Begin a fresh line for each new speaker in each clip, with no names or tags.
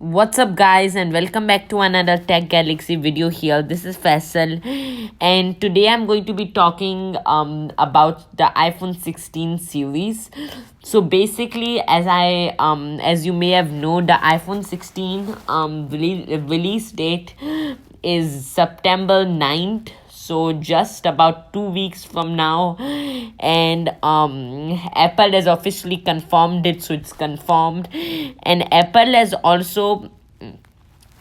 What's up, guys, and welcome back to another Tech Galaxy video here. This is Faisal, and today I'm going to be talking about the iPhone 16 series. So basically, as you may have known, the iPhone 16 release date is September 9th, so just about 2 weeks from now. And Apple has officially confirmed it, so it's confirmed. And Apple has also,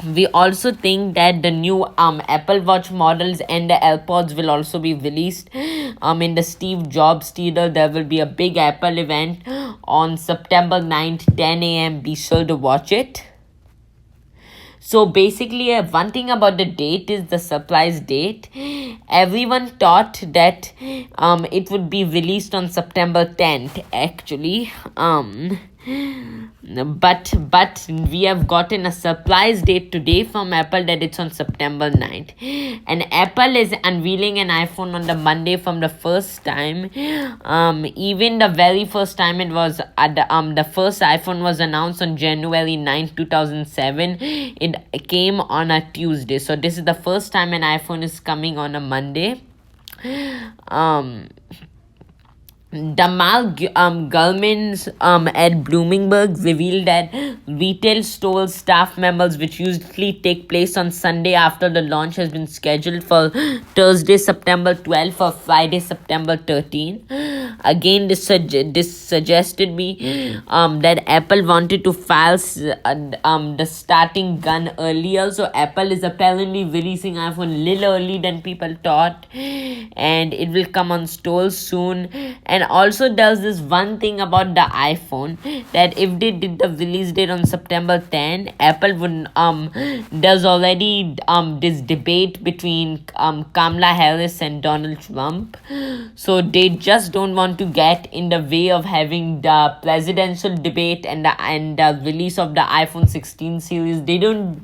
we also think that the new Apple Watch models and the AirPods will also be released in the Steve Jobs theater. There will be a big Apple event on September 9th, 10 a.m. Be sure to watch it. So basically, one thing about the date is the surprise date. Everyone thought that it would be released on September 10th, actually. But we have gotten a surprise date today from Apple that it's on September 9th. And Apple is unveiling an iPhone on the Monday from the first time. Even the very first time it was the first iPhone was announced on January 9th, 2007. It came on a Tuesday. So this is the first time an iPhone is coming on a Monday. Damal Gulmans at Bloomberg revealed that retail store staff members, which usually take place on Sunday after the launch, has been scheduled for Thursday, September 12th or Friday, September 13th. Again, this suggested me that Apple wanted to file the starting gun earlier. So Apple is apparently releasing iPhone a little early than people thought, and it will come on stores soon. And also there's this one thing about the iPhone, that if they did the release date on September 10, Apple would there's already this debate between Kamala Harris and Donald Trump. So they just don't want to get in the way of having the presidential debate and the release of the iPhone 16 series. They don't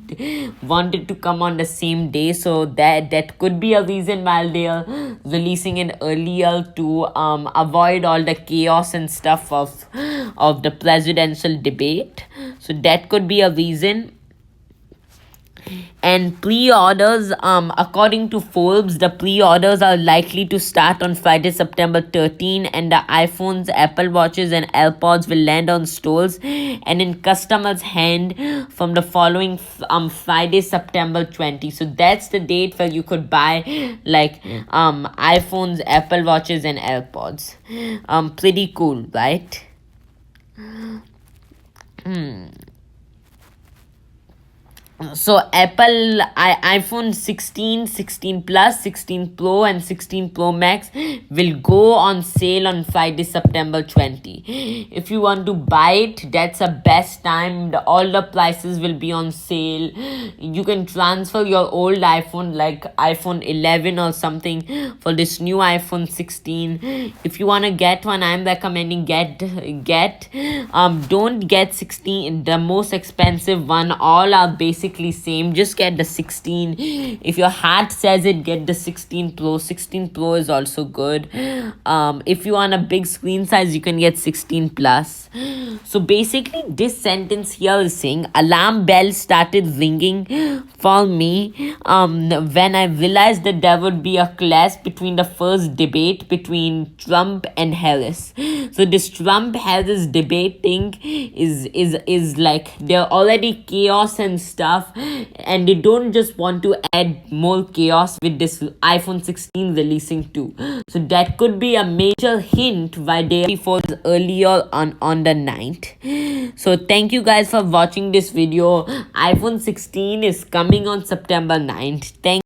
want it to come on the same day, so that could be a reason why they're releasing it earlier, to avoid all the chaos and stuff of the presidential debate. So that could be a reason. And pre-orders, according to Forbes, the pre-orders are likely to start on Friday, September 13, and the iPhones, Apple Watches, and AirPods will land on stores and in customers' hand from the following Friday, September 20. So that's the date where you could buy iPhones, Apple Watches, and AirPods. Pretty cool, right? So Apple iPhone 16, 16 Plus, 16 Pro, and 16 Pro Max will go on sale on Friday, September 20. If you want to buy it, that's the best time. All the prices will be on sale. You can transfer your old iPhone, like iPhone 11 or something, for this new iPhone 16. If you want to get one, I'm recommending don't get 16, the most expensive one. All are basically same. Just get the 16. If your heart says it, get the 16 Pro. 16 Pro is also good. If you want a big screen size, you can get 16 Plus. So basically, this sentence here is saying alarm bell started ringing for me when I realized that there would be a clash between the first debate between Trump and Harris. So this Trump Harris debate thing is like, they're already chaos and stuff, and they don't just want to add more chaos with this iPhone 16 releasing too. So that could be a major hint why they falls earlier on the 9th. So thank you guys for watching this video. iPhone 16 is coming on September 9th. Thank